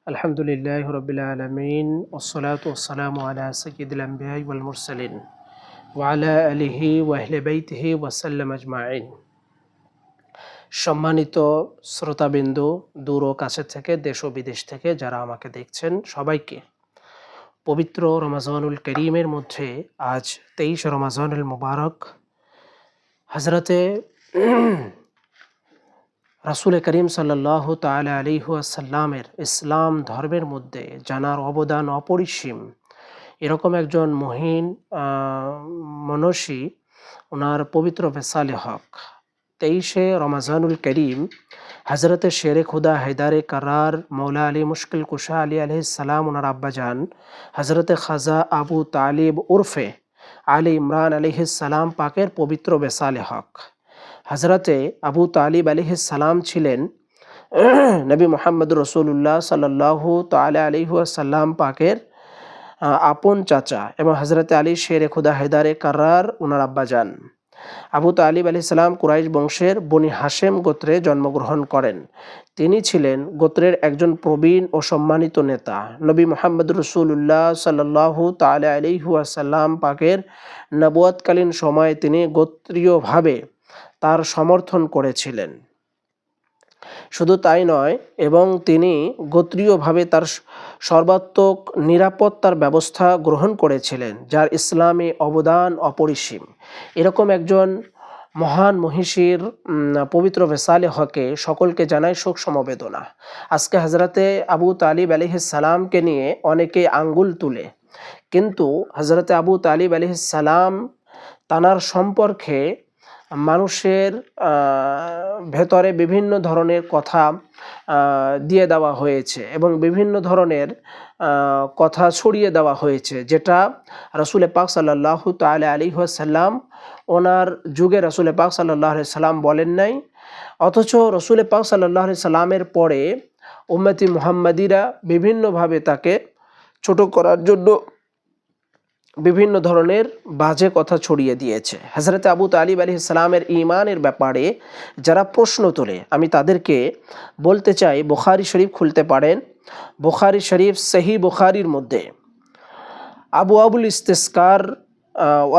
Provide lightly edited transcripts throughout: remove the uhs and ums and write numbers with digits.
আলহামদুলিল্লাহ রবিল আলমিন ওসলাতু ওসালামু আলা সাইয়্যিদিল আম্বিয়া ওয়াল মুরসালিন ওয়া আলা আলিহি ওয়া আহলি বাইতিহি ওয়া সাল্লাম আজমাইন। সম্মানিত শ্রোতাবিন্দু, দূর ও কাছে থেকে, দেশ ও বিদেশ থেকে যারা আমাকে দেখছেন, সবাইকে পবিত্র রমাজানুল করিমের মধ্যে আজ 23 রমাজানুল মুবারক হজরতে রাসূল করিম সাল্লাল্লাহু তাআলা আলাইহি ওয়াসাল্লামের ইসলাম ধর্মের মধ্যে জানার অবদান অপরিসীম, এরকম একজন মহিন মনসী, ওনার পবিত্র ভেসালে হক 23 রমাজানুল করিম হজরতে শেরে খুদা हैदर करार मौला अली मुश्किल कुशा अली अलैहिस्सलाम ওনার আব্বাজান হজরতে খাজা আবু তালিব উর্ফে আলী ইমরান अलैहिस्सलाम পাকের পবিত্র ভেসালে হক। হজরতে আবু তালিব अलैहिस्सलाम ছিলেন নবী মুহাম্মদ রাসূলুল্লাহ সাল্লাল্লাহু তাআলা আলাইহি ওয়াসাল্লাম পাকের আপন চাচা এবং হজরতে আলী শেরে খুদা हैदर करार ওনার আব্বাজান। আবু তালিব আলাইহিস সালাম কুরাইশ বংশের বনি হাশেম গোত্রে জন্মগ্রহণ করেন। তিনি ছিলেন গোত্রের একজন প্রবীণ ও সম্মানিত নেতা। নবী মুহাম্মদ রাসূলুল্লাহ সাল্লাল্লাহু তাআলা আলাইহি ওয়াসাল্লাম পাকের নবুয়তকালীন সময়ে তিনি গোত্রীয়ভাবে তার সমর্থন করেছিলেন। শুধু তাই নয়, এবং তিনি গোত্রীয়ভাবে তার সর্বাত্মক নিরাপত্তার ব্যবস্থা গ্রহণ করেছিলেন, যার ইসলামে অবদান অপরিসীম। এরকম একজন মহান মহিষীর পবিত্র ভেসালে হকে সকলকে জানায় শোক সমবেদনা। আজকে হজরতে আবু তালিব আলাইহিসসালামকে নিয়ে অনেকে আঙ্গুল তুলে, কিন্তু হজরতে আবু তালিব আলাইহিসসালাম তানার সম্পর্কে মানুষের ভেতরে বিভিন্ন ধরনের কথা দিয়ে দেওয়া হয়েছে এবং বিভিন্ন ধরনের কথা ছড়িয়ে দেওয়া হয়েছে, যেটা রাসূল পাক সাল্লাল্লাহু তাআলা আলাইহি ওয়াসাল্লাম ওনার যুগে রাসূল পাক সাল্লাল্লাহু আলাইহি সাল্লাম বলেন নাই। অথচ রাসূল পাক সাল্লাল্লাহু আলাইহি সাল্লামের পরে উম্মতি মুহাম্মাদিরা বিভিন্নভাবে তাকে ছোট করার জন্য বিভিন্ন ধরনের বাজে কথা ছড়িয়ে দিয়েছে। হযরতে আবু তালিব আলাইহিস সালামের ঈমানের ব্যাপারে যারা প্রশ্ন তোলে, আমি তাদেরকে বলতে চাই বুখারী শরীফ খুলতে পারেন। বুখারী শরীফ সহিহ বুখারীর মধ্যে আবু আবুল ইস্তিসকার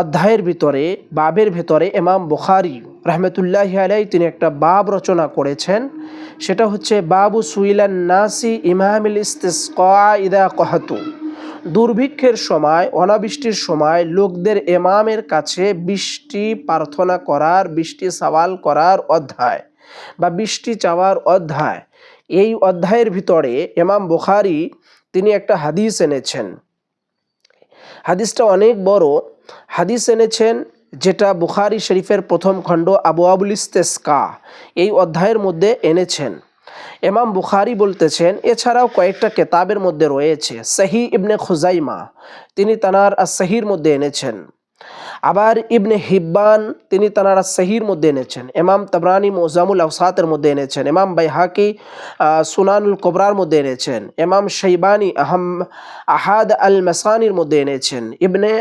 অধ্যায়ের ভিতরে, বাবের ভিতরে ইমাম বুখারী রাহমাতুল্লাহি আলাইহি তিনি একটা বাব রচনা করেছেন। সেটা হচ্ছে বাবু সুইলান নাসি ইমামিল ইস্তিসকা ইদা কহাতু। দুর্ভিক্ষের সময়, অনাবৃষ্টির সময় লোকদের ইমামের কাছে বৃষ্টি প্রার্থনা করার, বৃষ্টি সওয়াল করার অধ্যায় বা বৃষ্টি চাওয়ার অধ্যায়। এই অধ্যায়ের ভিতরে ইমাম বুখারী তিনি একটা হাদিস এনেছেন। হাদিসটা অনেক বড় হাদিস এনেছেন, যেটা বুখারী শরীফের প্রথম খণ্ড আবু আবুল ইস্তিসকা এই অধ্যায়ের মধ্যে এনেছেন। ইমাম বুখারী বলতেছেন, এছাড়াও কয়েকটা কিতাবের মধ্যে রয়েছে। সহিহ ইবনে খুজাইমা তিনি তানার আস-সহিহর মধ্যে এনেছেন। আবার ইবনে হিব্বান তিনি তানার আস-সহিহর মধ্যে এনেছেন। ইমাম তাবরানী মুজামুল আওসাতের মধ্যে এনেছেন। ইমাম বাইহাকি সুনানুল কুবরার মধ্যে এনেছেন। ইমাম শাইবানী আহাদ আল মাসানির মধ্যে এনেছেন। ইবনে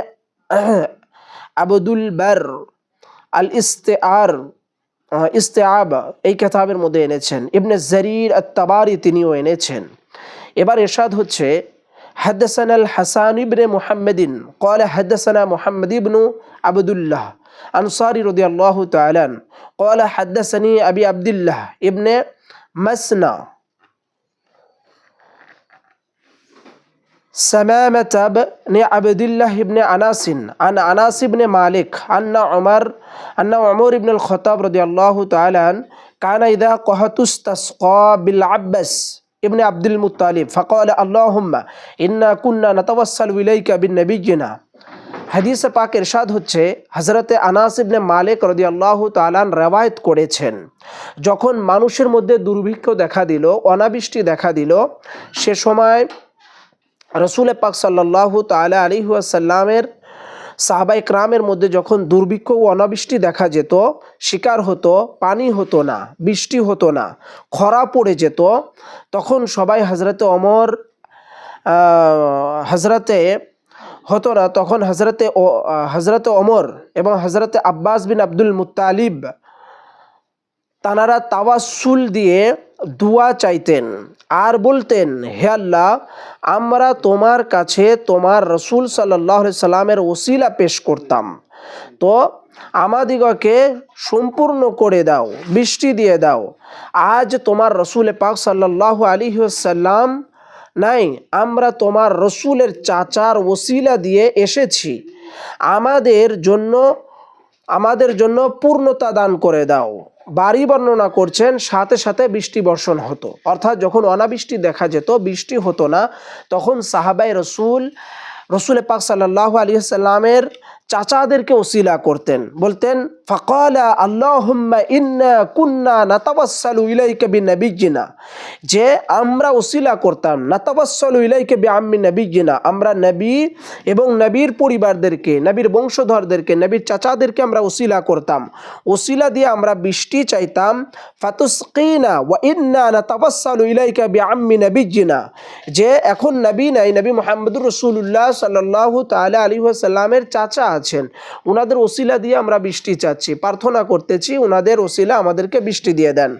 আবদুল বার আল ইস্তেআব এই কিতাবের মধ্যে এনেছেন। ইবনে জারির আত-তাবারি তিনিও এনেছেন। এবার ইরশাদ হচ্ছে, হাদাসানা আল হাসান ইবনে মুহাম্মাদিন قال حدثنا محمد بن عبد الله انصاري رضي الله تعالى قال حدثني ابي عبد الله ابن مسنى سمامة بن عبد الله بن أناس عن أناس بن مالك أن عمر بن الخطاب رضي الله تعالى عنه كان إذا قحط استسقى بالعباس ابن عبد المطلب فقال اللهم إنا كنا نتوسل إليك بالنبينا। হাদিস পাক ইরশাদ হচ্ছে, হযরতে আনাস ইবনে মালিক রাদিয়াল্লাহু তাআলা রওয়ায়াত করেছেন, যখন মানুষের মধ্যে দুর্ভিক্ষ দেখা দিল, অনাবৃষ্টি দেখা দিল, সে সময় রাসূল পাক সাল্লাল্লাহু তাআলা আলাইহি ওয়াসাল্লামের সাহাবায়ে কেরামের মধ্যে যখন দুর্ভিক্ষ ও অনাবৃষ্টি দেখা যেত, শিকার হতো, পানি হতো না, বৃষ্টি হতো না, খরা পড়ে যেত, তখন সবাই হযরতে ওমর এবং হযরতে আব্বাস বিন আব্দুল মুত্তালিব তানারা তাওয়াসুল দিয়ে দুয়া চাইতেন আর বলতেন, হে আল্লাহ, আমরা তোমার কাছে তোমার রসুল সাল্লাল্লাহু আলাইহি সাল্লামের ওসিলা পেশ করতাম, তো আমাদিগকে সম্পূর্ণ করে দাও, বৃষ্টি দিয়ে দাও। আজ তোমার রসুল পাক সাল্লাল্লাহু আলাইহি ওয়াসাল্লাম নাই, আমরা তোমার রসুলের চাচার ওসিলা দিয়ে এসেছি, আমাদের জন্য পূর্ণতা দান করে দাও। বাড়ি বর্ণনা করছেন, সাথে সাথে বৃষ্টি বর্ষণ হতো। অর্থাৎ যখন অনাবৃষ্টি দেখা যেত, বৃষ্টি হতো না, তখন সাহাবায়ে রসুল পাক সাল্লাল্লাহু আলাইহি ওয়াসাল্লামের চাচাদেরকে ওসিলা করতেন, বলতেন ফাকালা আল্লাহুম্মা ইন্না কুন্না নাতাওয়াসসালু ইলাইকা বিনাবিয়্যিনা, যে আমরা ওসিলা করতাম, নাতাওয়াসসালু ইলাইকা বিআম্মি নাবিয়্যিনা, আমরা নবী এবং নবীর পরিবারদেরকে, নবীর বংশধরদেরকে, নবীর চাচাদেরকে আমরা ওসিলা করতাম, ওসিলা দিয়ে আমরা বৃষ্টি চাইতাম। ফাতুসকিনা ওয়া ইন্না নাতাওয়াসসালু ইলাইকা বিআম্মি নাবিয়্যিনা, যে এখন নবী নাই, নবী মুহাম্মদুর রাসূলুল্লাহ সাল্লাল্লাহু তাআলা আলাইহি ওয়াসাল্লামের চাচা আছেন, ওনাদের ওসিলা দিয়ে আমরা বৃষ্টি চাচ্ছি, প্রার্থনা করতেছি, ওনাদের ওসিলা আমাদেরকে বৃষ্টি দিয়ে দেন।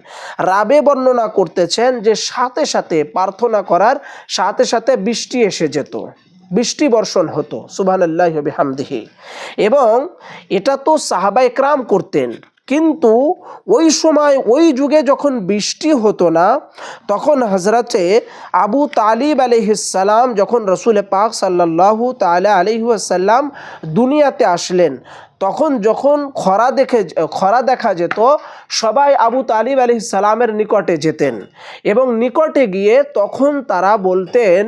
রাবে বর্ণনা করতেছেন যে সাথে সাথে প্রার্থনা করার সাথে সাথে বৃষ্টি এসে যেত, বৃষ্টি বর্ষণ হতো, সুবহানাল্লাহি ওয়া বিহামদিহি। এবং এটা তো সাহাবায়ে কেরাম করতেন, কিন্তু ওই সময় ওই যুগে যখন বৃষ্টি হতো না, তখন হযরতে আবু তালিব আলাইহিস সালাম যখন রসুল পাক সাল্লাল্লাহু তাআলা আলাইহি ওয়াসাল্লাম দুনিয়াতে আসলেন, তখন যখন খরা দেখা যেত, সবাই আবু তালিব আলাইহিস সালামের নিকটে যেতেন এবং নিকটে গিয়ে তখন তারা বলতেন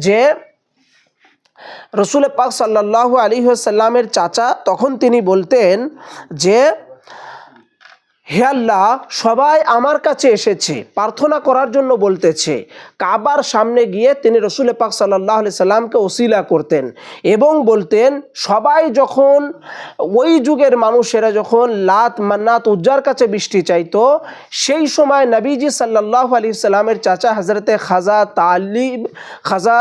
যে রসুল পাক সাল্লাল্লাহু আলাইহি ওয়াসাল্লামের চাচা, তখন তিনি বলতেন যে হে আল্লাহ, সবাই আমার কাছে এসেছে, প্রার্থনা করার জন্য বলতেছে। কাবার সামনে গিয়ে তিনি রসুল পাক সাল্লাল্লাহু আলাইহি সাল্লামকে ওসিলা করতেন এবং বলতেন, সবাই যখন ওই যুগের মানুষেরা যখন লাত মান্নাত উজ্জার কাছে বৃষ্টি চাইতো, সেই সময় নবীজি সাল্লাল্লাহু আলাইহি সাল্লামের চাচা হজরতে খাজা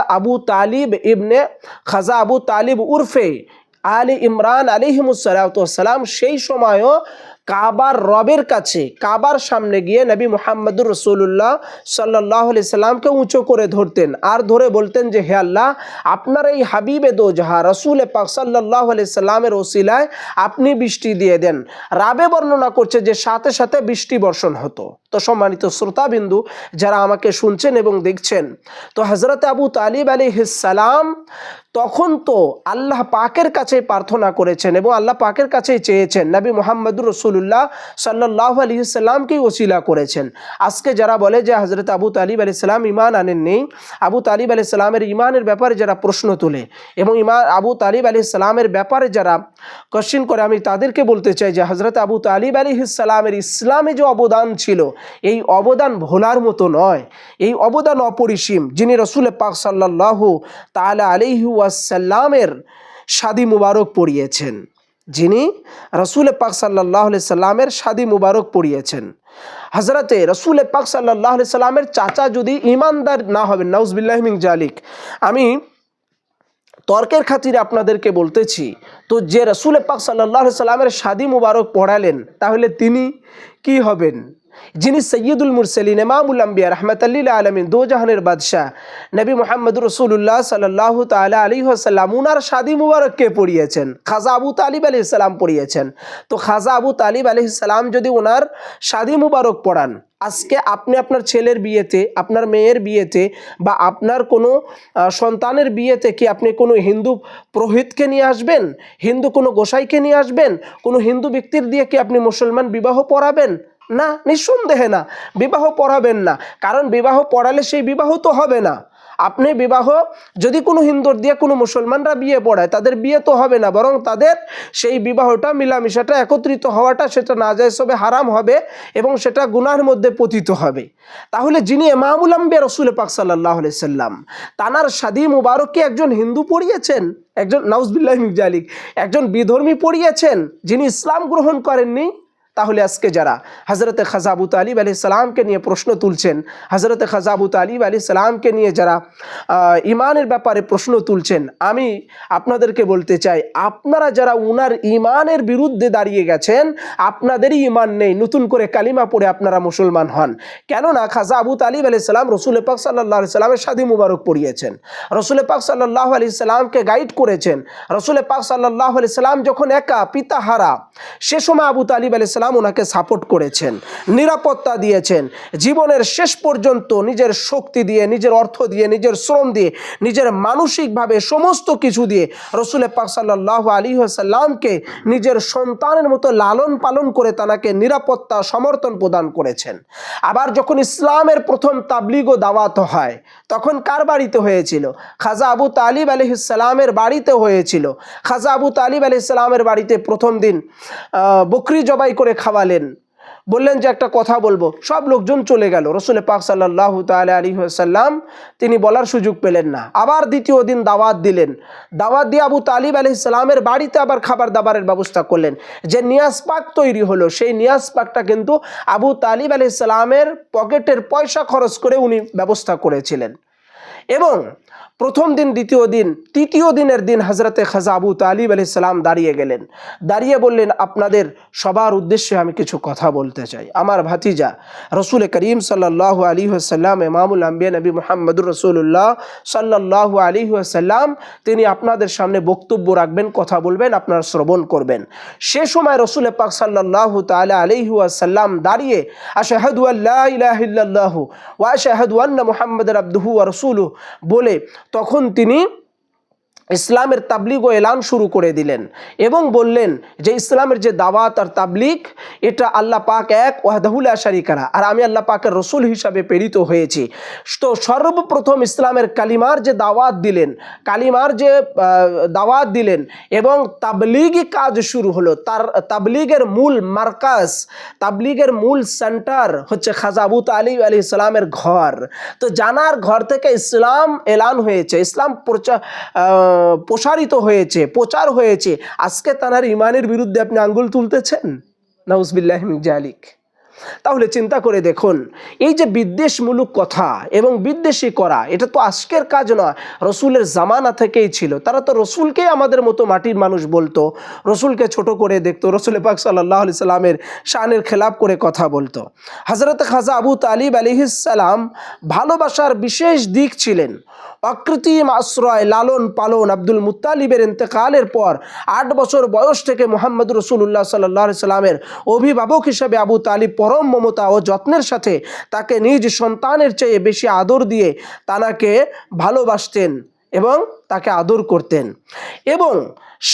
আবু তালিব উরফে আলী ইমরান আলাইহিমুসসালাম সেই সময়ও কাবার রবের কাছে, কাবার সামনে গিয়ে নবী মুহাম্মদুর রাসূলুল্লাহ সাল্লাল্লাহু আলাইহি সাল্লামকে উঁচু করে ধরতেন আর ধরে বলতেন যে হে আল্লাহ, আপনার এই হাবিবে দো জাহাঁ রসুল পাক সাল্লাল্লাহু আলাইহি সাল্লামের ওসিলায় আপনি বৃষ্টি দিয়ে দেন। রাবে বর্ণনা করছে যে সাথে সাথে বৃষ্টি বর্ষণ হতো। তো সম্মানিত শ্রোতাবিন্দু যারা আমাকে শুনছেন এবং দেখছেন, তো হযরত আবু তালিব আলাইহিস সালাম তখন তো আল্লাহ পাকের কাছে প্রার্থনা করেছেন এবং আল্লাহ পাকের কাছেই চেয়েছেন, নবী মুহাম্মদুর রাসূলুল্লাহ সাল্লাল্লাহু আলাইহি সাল্লামকেই ওসিলা করেছেন। আজকে যারা বলে যে হযরত আবু তালিব আলাইহিস সালাম ঈমান আনেননি, আবু তালিব আলাইহিস সালামের ঈমানের ব্যাপারে যারা প্রশ্ন তোলে এবং আবু তালিব আলাইহিস সালামের ব্যাপারে যারা কোশ্চেন করে, আমি তাদেরকে বলতে চাই যে হযরত আবু তালিব আলাইহিস সালামের ইসলামে যে অবদান ছিল, এই অবদান ভোলার মতো নয়, এই অবদান অপরিসীম। যিনি রসুল পাক সাল্লাল্লাহু তাআলা আলাইহি ওয়াসাল্লামের শাদী মুবারক পড়িয়েছেন, যিনি রসুল পাক সাল্লাল্লাহু আলাইহি সাল্লামের শাদী মুবারক পড়িয়েছেন, হযরতে রসুল পাক সাল্লাল্লাহু আলাইহি সাল্লামের চাচা যদি ঈমানদার না হবেন, নাউজুবিল্লাহি মিন জালিক, আমি তর্কের খাতিরে আপনাদেরকে বলতেছি, তো যে রসুল পাক সাল্লাল্লাহু আলাইহি সাল্লামের শাদী মুবারক পড়ালেন, তাহলে তিনি কি হবেন? যিনি সৈয়দুল মুরসালিন ইমামুল আম্বিয়া রাহমাতাল লিল আলামিন, দো জাহানের বাদশাহ নবী মুহাম্মদুর রাসূলুল্লাহ সাল্লাল্লাহু তাআলা আলাইহি ওয়াসাল্লাম, উনার শাদী মুবারক কে পড়িয়েছেন? খাজা আবু তালিব আলাইহিস সালাম পড়িয়েছেন। তো খাজা আবু তালিব আলাইহিস সালাম যদি ওনার শাদী মুবারক পড়ান, আজকে আপনি আপনার ছেলের বিয়েতে, আপনার মেয়ের বিয়েতে বা আপনার কোনো সন্তানের বিয়েতে কি আপনি কোনো হিন্দু পুরোহিতকে নিয়ে আসবেন? হিন্দু কোনো গোসাইকে নিয়ে আসবেন? কোনো হিন্দু ব্যক্তির দিয়ে কি আপনি মুসলমান বিবাহ পড়াবেন? না, নিঃসন্দেহে না, বিবাহ পড়াবেন না। কারণ বিবাহ পড়ালে সেই বিবাহ তো হবে না। আপনি বিবাহ যদি কোনো হিন্দুর দিয়ে কোনো মুসলমানরা বিয়ে পড়ায়, তাদের বিয়ে তো হবে না, বরং তাদের সেই বিবাহটা, মিলামিশাটা, একত্রিত হওয়াটা, সেটা নাজায়েজ হবে, হারাম হবে এবং সেটা গুনাহের মধ্যে পতিত হবে। তাহলে যিনি ইমামুল আম্বিয়া রাসূল পাক সাল্লাল্লাহু আলাইহি সাল্লাম, তানার শাদী মুবারককে একজন হিন্দু পড়িয়েছেন, একজন নাউজুবিল্লাহি মিন জালিক একজন বিধর্মী পড়িয়েছেন, যিনি ইসলাম গ্রহণ করেননি, তাহলে আজকে যারা হযরতে খাজা আবু তালিব আলাইহিস সালামকে নিয়ে প্রশ্ন তুলছেন, হযরতে খাজা আবু তালিব আলাইহিস সালামকে নিয়ে যারা ঈমানের ব্যাপারে প্রশ্ন তুলছেন, আমি আপনাদেরকে বলতে চাই, আপনারা যারা উনার ঈমানের বিরুদ্ধে দাঁড়িয়ে গেছেন, আপনাদেরই ঈমান নেই, নতুন করে কালিমা পড়ে আপনারা মুসলমান হন। কেননা খাজা আবু তালিব আলাইহিস সালাম রাসূল পাক সাল্লাল্লাহু আলাইহি সাল্লামের শাদী মুবারক পড়িয়েছেন, রাসূল পাক সাল্লাল্লাহু আলাইহি সাল্লামকে গাইড করেছেন। রাসূল পাক সাল্লাল্লাহু আলাইহি সাল্লাম যখন একা পিতাহারা, সে সময় আবু তালিব আলাইহিস সালাম ওনাকে সাপোর্ট করেছেন, নিরাপত্তা দিয়েছেন। জীবনের শেষ পর্যন্ত নিজের শক্তি দিয়ে, নিজের অর্থ দিয়ে, নিজের শ্রম দিয়ে, নিজের মানসিকভাবে সমস্ত কিছু দিয়ে রাসূল পাক সাল্লাল্লাহু আলাইহি ওয়াসাল্লামকে নিজের সন্তানের মতো লালন পালন করে তাকে নিরাপত্তা সমর্থন প্রদান করেছেন। আবার যখন ইসলামের প্রথম তাবলীগ ও দাওয়াত হয়, তখন কার বাড়িতে হয়েছিল? খাজা আবু তালিব আলাইহিস সালামের বাড়িতে হয়েছিল। খাজা আবু তালিব আলাইহিস সালামের বাড়িতে প্রথম দিন বকরি জবাই করে খাওয়ালেন, বললেন যে একটা কথা বলবো, সব লোকজন চলে গেল। রাসূল পাক সাল্লাল্লাহু তাআলা আলাইহি ওয়াসাল্লাম তিনি বলার সুযোগ পেলেন না। আবার দ্বিতীয় দিন দাওয়াত দিলেন, দাওয়াত দিয়ে আবু তালিব আলাইহিস সালামের বাড়িতে আবার খাবার দাবারের ব্যবস্থা করলেন। যে নিয়াজ পাক তৈরি হলো, সেই নিয়াজ পাকটা কিন্তু আবু তালিব আলাইহিস সালামের পকেটের পয়সা খরচ করে উনি ব্যবস্থা করেছিলেন। এবং প্রথম দিন, দ্বিতীয় দিন, তৃতীয় দিনের দিন হযরতে খাজা আবু তালিব আলাইহিস সালাম দাঁড়িয়ে গেলেন, দাঁড়িয়ে বললেন, আপনাদের সবার উদ্দেশ্যে আমি কিছু কথা বলতে চাই। আমার ভাতিজা রাসূল করিম সাল্লাল্লাহু আলাইহি ওয়াসাল্লাম, ইমামুল আম্বিয়া নবী মুহাম্মদুর রাসূলুল্লাহ সাল্লাল্লাহু আলাইহি ওয়াসাল্লাম, তিনি আপনাদের সামনে বক্তব্য রাখবেন, কথা বলবেন, আপনারা শ্রবণ করবেন। সে সময় রাসূল পাক সাল্লাল্লাহু তাআলা আলাইহি ওয়াসাল্লাম দাঁড়িয়ে আশহাদু আল্লা ইলাহা ইল্লাল্লাহু ওয়া আশহাদু আন্না মুহাম্মাদার আবদুহু ওয়া রাসূলুহু বলে তখন তিনি ইসলামের তাবলীগ ও এলান শুরু করে দিলেন এবং বললেন যে ইসলামের যে দাওয়াত আর তাবলীগ, এটা আল্লাহ পাক এক, ওয়াহদাহু লা শারীকা লাহু, আর আমি আল্লাহ পাকের রসুল হিসাবে প্রেরিত হয়েছি। তো সর্বপ্রথম ইসলামের কালিমার যে দাওয়াত দিলেন, কালিমার যে দাওয়াত দিলেন এবং তাবলীগি কাজ শুরু হলো। তার তাবলীগের মূল মার্কাজ, তাবলীগের মূল সেন্টার হচ্ছে খাজা আবু তালিব আলাইহিস সালামের ঘর। তো জানার ঘর থেকে ইসলাম এলান হয়েছে, ইসলাম প্রসারিত হয়েছে, প্রচার হয়েছে। আজকে তার ঈমানের বিরুদ্ধে আপনি আঙ্গুল তুলতেছেন, নাউজুবিল্লাহি মিন যালিক। তাহলে চিন্তা করে দেখুন, এই যে বিদ্বেষমূলক কথা এবং বিদ্বেষী করা, এটা তো আজকের কাজ নয়, রসুলের জামানা থেকেই ছিল। তারা তো রসুলকেই আমাদের মতো মাটির মানুষ বলতো, রসুলকে ছোট করে দেখতো, রসুল পাক সাল্লাল্লাহু আলাইহি সাল্লামের শানের খেলাপ করে কথা বলতো। হযরত খাজা আবু তালিব আলাইহিস সালাম ভালোবাসার বিশেষ দিক ছিলেন। অকৃত্রিম আশ্রয়, লালন পালন। আব্দুল মুত্তালিবের ইন্তেকালের পর 8 বছর বয়স থেকে মুহাম্মদ রাসূলুল্লাহ সাল্লাল্লাহু আলাইহি সাল্লামের অভিভাবক হিসেবে আবু তালিব পরম মমতা ও যত্নের সাথে তাকে নিজ সন্তানের চেয়ে বেশি আদর দিয়ে তাকে ভালোবাসতেন এবং তাকে আদর করতেন। এবং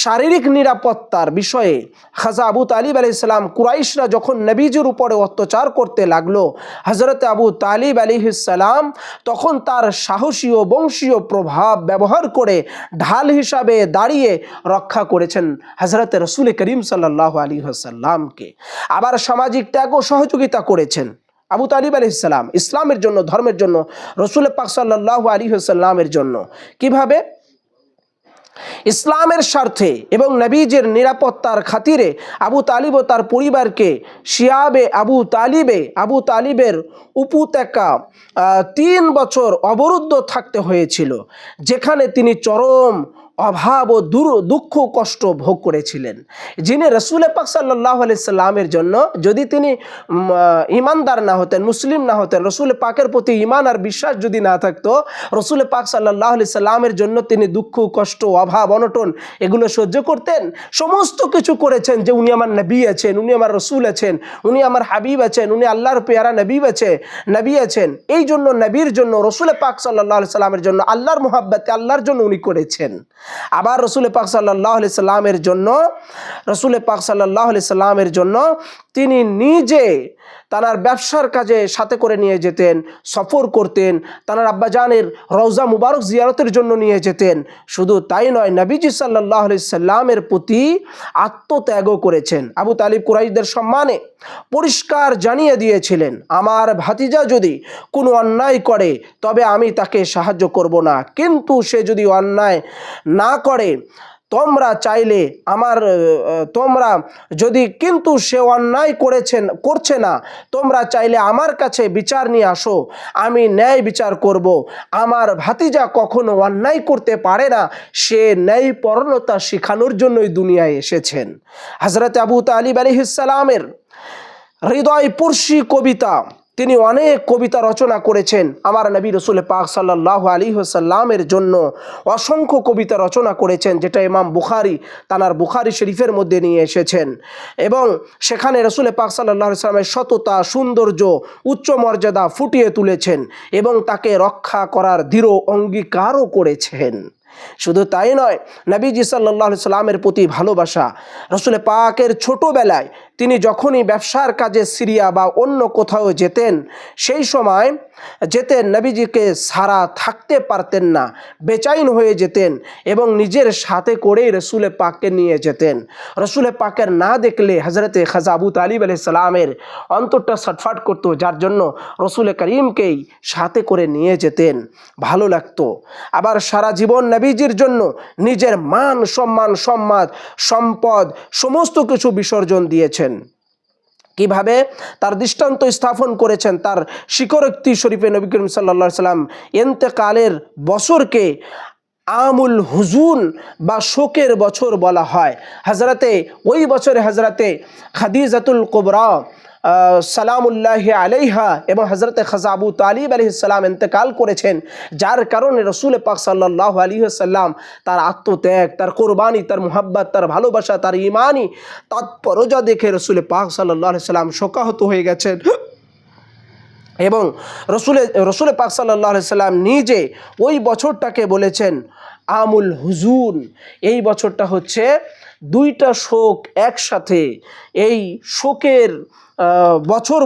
শারীরিক নিরাপত্তার বিষয়ে খাজা আবু তালিব আলাইহিস সালাম, কুরাইশরা যখন নবীজির উপরে অত্যাচার করতে লাগলো, হযরত আবু তালিব আলাইহিস সালাম তখন তার সাহসী ও বংশীয় প্রভাব ব্যবহার করে ঢাল হিসাবে দাঁড়িয়ে রক্ষা করেছেন হযরত রাসূল করিম সাল্লাল্লাহু আলাইহি ওয়াসাল্লামকে। আবার সামাজিক ত্যাগ ও সহযোগিতা করেছেন আবু তালিব আলাইহিস সালাম ইসলামের জন্য, ধর্মের জন্য, রাসূল পাক সাল্লাল্লাহু আলাইহি ওয়াসাল্লামের জন্য। কিভাবে? ইসলামের স্বার্থে এবং নবীজির নিরাপত্তার খাতিরে আবু তালিব ও তার পরিবারকে শিয়াবে আবু তালিবের উপত্যকা 3 বছর অবরুদ্ধ থাকতে হয়েছিল, যেখানে তিনি চরম অভাব ও দুঃখ কষ্ট ভোগ করেছিলেন। যিনি রাসূল পাক সাল্লাল্লাহু আলাইহি সাল্লামের জন্য, যদি তিনি ঈমানদার না হতেন, মুসলিম না হতেন, রাসূল পাকের প্রতি ঈমান আর বিশ্বাস যদি না থাকতো, রাসূল পাক সাল্লাল্লাহু আলাইহি সাল্লামের জন্য তিনি দুঃখ কষ্ট, অভাব, অনটন এগুলো সহ্য করতেন। সমস্ত কিছু করেছেন যে উনি আমার নবী আছেন, উনি আমার রাসূল আছেন, উনি আমার হাবিব আছেন, উনি আল্লাহর পেয়ারা নবী আছেন। এই জন্য নবীর জন্য, রাসূল পাক সাল্লাল্লাহু আলাইহি সাল্লামের জন্য, আল্লাহর মুহাব্বতে, আল্লাহর জন্য উনি করেছেন। আবার রাসূল পাক সাল্লাল্লাহু আলাইহি সাল্লামের জন্য তিনি নিজে তার ব্যবসার কাজে সাথে করে নিয়ে যেতেন, সফর করতেন, তার আব্বাজানের রওজা মুবারক জিয়ারতের জন্য নিয়ে যেতেন। শুধু তাই নয়, নবীজি সাল্লাল্লাহু আলাইহি সাল্লামের প্রতি আত্মত্যাগও করেছেন। আবু তালিব কুরাইশদের সম্মানে পরিষ্কার জানিয়ে দিয়েছিলেন, আমার ভাতিজা যদি কোনো অন্যায় করে তবে আমি তাকে সাহায্য করব না, কিন্তু সে যদি অন্যায় না করে তোমরা চাইলে তোমরা যদি কিন্তু সে অন্যায় করছে না, তোমরা চাইলে আমার কাছে বিচার নিয়ে আসো, আমি ন্যায় বিচার করব। আমার ভাতিজা কখনো অন্যায় করতে পারে না, সে ন্যায়পরায়ণতা শেখানোর জন্যই দুনিয়ায় এসেছেন। হযরত আবু তালিব আলাইহিস সালামের হৃদয়স্পর্শী কবিতা, তিনি অনেক কবিতা রচনা করেছেন। আমার নবী রাসূল পাক সাল্লাল্লাহু আলাইহি ওয়াসাল্লামের জন্য অসংখ্য কবিতা রচনা করেছেন, যেটা ইমাম বুখারী তানার বুখারী শরীফের মধ্যে নিয়ে এসেছেন। এবং সেখানে রাসূল পাক সাল্লাল্লাহু আলাইহি ওয়াসাল্লামের সততা, সৌন্দর্য, উচ্চ মর্যাদা ফুটিয়ে তুলেছেন এবং তাকে রক্ষা করার দৃঢ় অঙ্গীকারও করেছেন। শুধু তাই নয়, নবীজি সাল্লাল্লাহু আলাইহি সাল্লামের প্রতি ভালোবাসা, রাসূল পাকের ছোটবেলায় তিনি যখনই ব্যবসার কাজে সিরিয়া বা অন্য কোথাও যেতেন, সেই সময় নবীজিকে সারা থাকতে পারতেন না, বেচাইন হয়ে যেতেন এবং নিজের সাথে করেই রাসূল পাককে নিয়ে যেতেন। রাসূল পাকের না দেখলে হযরতে খাজা আবু তালিব আলাইহিস সালামের অন্তরটা ছটফট করতো, যার জন্য রাসূল করিমকেই সাথে করে নিয়ে যেতেন, ভালো লাগতো। আবার সারা জীবন নবীজির জন্য নিজের মান সম্মান সম্পদ সমস্ত কিছু বিসর্জন দিয়েছেন। কিভাবে তার দৃষ্টান্ত স্থাপন করেছেন, তার শিকরোক্তি শরীফে নবী করিম সাল্লাল্লাহু আলাইহি সাল্লাম ইন্তেকালের বছরকে আমুল হুজুন বা শোকের বছর বলা হয়। ওই বছরে হযরতে খাদিজাতুল কুবরা সালামুল্লাহি আলাইহা এবং হযরতে খাজা আবু তালিব আলাইহিস সালাম ইন্তেকাল করেছেন, যার কারণে রাসূল পাক সাল্লাল্লাহু আলাইহি ওয়াসাল্লাম তার আত্মত্যাগ, তার কোরবানি, তার মুহাব্বত, তার ভালোবাসা, তার ঈমানি তৎপরতা দেখে রাসূল পাক সাল্লাল্লাহু আলাইহি ওয়াসাল্লাম শোকাহত হয়ে গেছেন। এবং রাসূল পাক সাল্লাল্লাহু আলাইহি ওয়াসাল্লাম নিজে ওই বছরটাকে বলেছেন আমুল হুজুন। এই বছরটা হচ্ছে দুইটা শোক একসাথে, এই শোকের বছর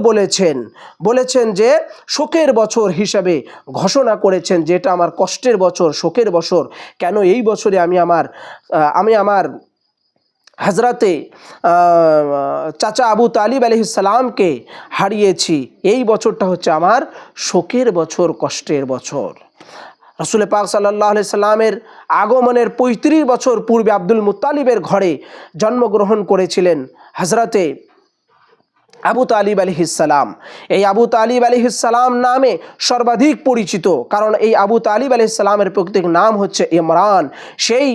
বলেছেন যে শোকের বছর হিসাবে ঘোষণা করেছেন, যেটা আমার কষ্টের বছর, শোকের বছর। কেন এই বছরে আমি আমার হযরতে চাচা আবু তালিব আলাইহিস সালামকে হারিয়েছি। এই বছরটা হচ্ছে আমার শোকের বছর, কষ্টের বছর। রাসূল পাক সাল্লাল্লাহু আলাইহি সাল্লামের আগমনের ৩৫ বছর পূর্বে আব্দুল মুত্তালিবের ঘরে জন্মগ্রহণ করেছিলেন হযরতে আবু তালিব আলাইহিস সালাম। এই আবু তালিব আলাইহিস সালাম নামে সর্বাধিক পরিচিত, কারণ এই আবু তালিব আলাইহিস সালামের প্রকৃত নাম হচ্ছে ইমরান। সেই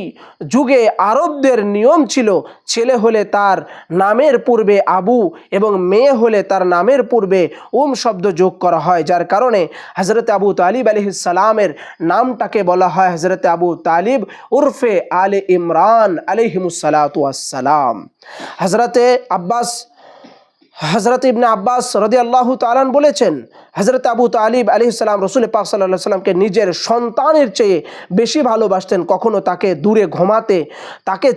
যুগে আরবদের নিয়ম ছিল, ছেলে হলে তার নামের পূর্বে আবু এবং মেয়ে হলে তার নামের পূর্বে শব্দ যোগ করা হয়, যার কারণে হযরতে আবু তালিব আলাইহিস সালামের নামটাকে বলা হয় হযরতে আবু তালিব উরফে আলে ইমরান আলাইহিমুস সালাতু ওয়াস সালাম। হযরত ইবনে আব্বাস রাদিয়াল্লাহু তাআলা বলেছেন, হযরত আবু তালিব আলাইহিস সালাম রাসূল পাক সাল্লাল্লাহু আলাইহি সাল্লামকে নিজের সন্তানের চেয়ে বেশি ভালোবাসতেন। কখনো তাকে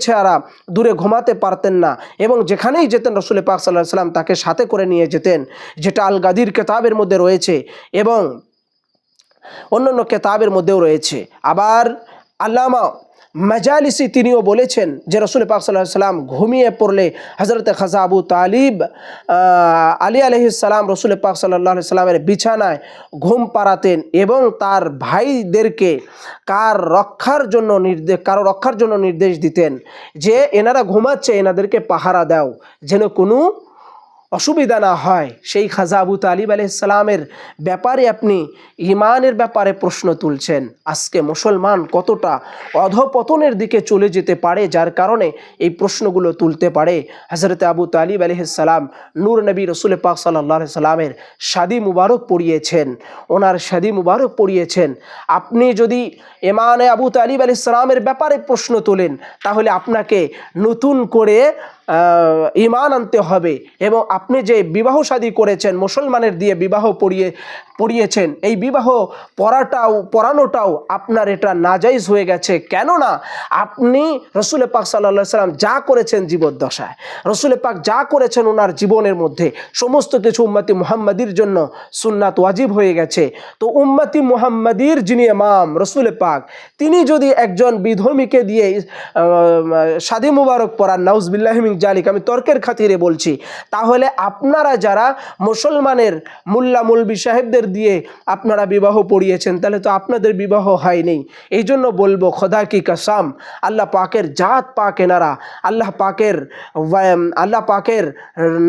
ছাড়া দূরে ঘুমাতে পারতেন না এবং যেখানেই যেতেন রাসূল পাক সাল্লাল্লাহু আলাইহি সাল্লাম তাকে সাথে করে নিয়ে যেতেন, যেটা আল গাদির কিতাবের মধ্যে রয়েছে এবং অন্যান্য কিতাবের মধ্যেও রয়েছে। আবার আল্লামা মাজালিসি তিনিও বলেছেন যে রাসূল পাক সাল্লাল্লাহু আলাইহি সাল্লাম ঘুমিয়ে পড়লে হযরত খাজা আবু তালিব আলাইহিস সালাম রাসূল পাক সাল্লাল্লাহু আলাইহি সাল্লামের বিছানায় ঘুম পাড়াতেন এবং তার ভাইদেরকে কারো রক্ষার জন্য নির্দেশ দিতেন যে এনারা ঘুমাচ্ছে, এনাদেরকে পাহারা দাও যেন কোনো অসুবিধা না হয়। সেই খাজা আবু তালিব আলাইহিস সালামের ব্যাপারে আপনি ঈমানের ব্যাপারে প্রশ্ন তুলছেন। আজকে মুসলমান কতটা অধঃপতনের দিকে চলে যেতে পারে, যার কারণে এই প্রশ্নগুলো তুলতে পারে। হযরত আবু তালিব আলাইহিস সালাম নূর নবী রাসূল পাক সাল্লাল্লাহু আলাইহি সাল্লামের শাদী মুবারক পড়িয়েছেন। আপনি যদি ঈমানে আবু তালিব আলাইহিস সালামের ব্যাপারে প্রশ্ন তোলেন, তাহলে আপনাকে নতুন করে ঈমান আনতে হবে এবং আপনি যে বিবাহ শাদী করেছেন, মুসলমানের দিয়ে বিবাহ পড়িয়েছেন, এই বিবাহ পড়ানোটাও আপনার এটা নাজায়েজ হয়ে গেছে। কেননা আপনি রাসূল পাক সাল্লাল্লাহু আলাইহি সাল্লাম যা করেছেন জীবদ্দশায়, রাসূল পাক যা করেছেন ওনার জীবনের মধ্যে সমস্ত কিছু উম্মতি মুহাম্মাদির জন্য সুন্নাত ওয়াজিব হয়ে গেছে। তো উম্মতি মুহাম্মাদির যিনি ইমাম রাসূল পাক, তিনি যদি একজন বিধর্মীকে দিয়ে শাদী মুবারক পড়ান, নাউজুবিল্লাহি মিন জালিক, আমি তর্কের খাতিরে বলছি, তাহলে আপনারা যারা মুসলমানের মুল্লা মুলবি সাহেবদের মেয়েদের দিয়ে আপনারা বিবাহ পড়িয়েছেন, তাহলে তো আপনাদের বিবাহ হয়নি। এই জন্য বলবো খোদা কি কসম, আল্লাহ পাকের জাত পাক এনারা, আল্লাহ পাকের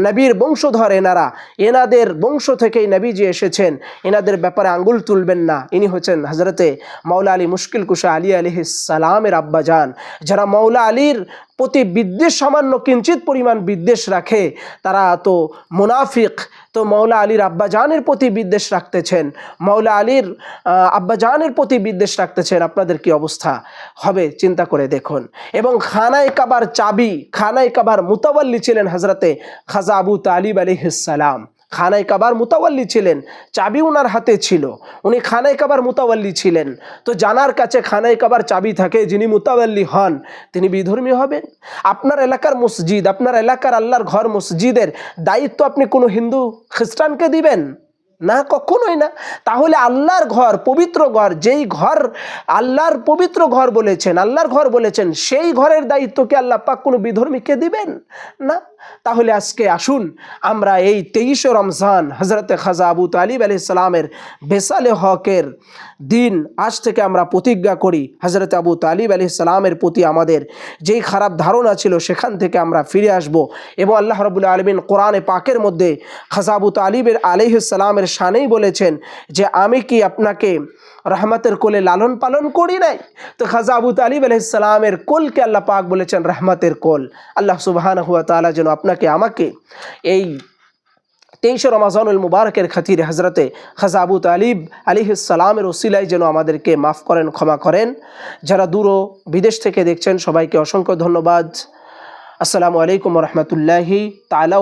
নবীর বংশধর এনারা, এনাদের বংশ থেকেই নবীজি এসেছেন, এনাদের ব্যাপারে আঙ্গুল তুলবেন না। ইনি হচ্ছেন হজরতে মৌলা আলী মুশকিল কুশা আলী আলাইহিস সালামের আব্বাজান। যারা মৌলা আলীর প্রতি বিদ্বেষ, সামান্য কিঞ্চিত পরিমাণ বিদ্বেষ রাখে, তারা তো মুনাফিক। তো মৌলা আলীর আব্বাজানের প্রতি বিদ্বেষ রাখতেছেন, মৌলা আলীর আব্বাজানের প্রতি বিদ্বেষ রাখতেছেন, আপনাদের কি অবস্থা হবে চিন্তা করে দেখুন। এবং খানায়ে কাবার চাবি, খানায়ে কাবার মুতাওয়াল্লি ছিলেন হজরতে খাজা আবু তালিব আলাইহিস সালাম। খানায়ে কাবার মুতাওয়াল্লি ছিলেন, চাবি ওনার হাতে ছিল, উনি খানায়ে কাবার মুতাওয়াল্লি ছিলেন। তো জানার কাছে খানায়ে কাবার চাবি থাকে, যিনি মুতাওয়াল্লি হন তিনি বিধর্মী হবেন? আপনার এলাকার মসজিদ, আপনার এলাকার আল্লাহর ঘর মসজিদের দায়িত্ব আপনি কোনো হিন্দু খ্রিস্টানকে দিবেন না? কখনোই না। তাহলে আল্লাহর ঘর, পবিত্র ঘর, যেই ঘর আল্লাহর পবিত্র ঘর বলেছেন, আল্লাহর ঘর বলেছেন, সেই ঘরের দায়িত্ব কি আল্লাহ পাক কোনো বিধর্মীকে দিবেন? না। তাহলে আজকে আসুন আমরা এই 23শে রমজান হজরতে খাজা আবু তালিব আলাইহিস সালামের বেসালে হকের দিন, আজ থেকে আমরা প্রতিজ্ঞা করি হজরত আবু তালিব আলাইহিস সালামের প্রতি আমাদের যেই খারাপ ধারণা ছিল সেখান থেকে আমরা ফিরে আসব। এবং আল্লাহ রাব্বুল আলামিন কোরআনে পাকের মধ্যে খাজা আবু তালিব আলাইহিস সালামের শানেই বলেছেন যে আমি কি আপনাকে রহমতের কোলে লালন পালন করি নাই? তো খাজা আবু তালিব আলাইহিস সালামের কোলকে আল্লাহ পাক বলেছেন রহমতের কোল। আল্লাহ সুবহানাহু ওয়া তাআলা যেন আপনাকে আমাকে এই 23শে রমজানুল মুবারকের খাতিরে হজরতে খাজা আবু তালিব আলাইহিস সালামের ওসিলায় যেন আমাদেরকে মাফ করেন, ক্ষমা করেন। যারা দূর ও বিদেশ থেকে দেখছেন সবাইকে অসংখ্য ধন্যবাদ। আসসালামু আলাইকুম ওয়া রাহমাতুল্লাহি তাআলা।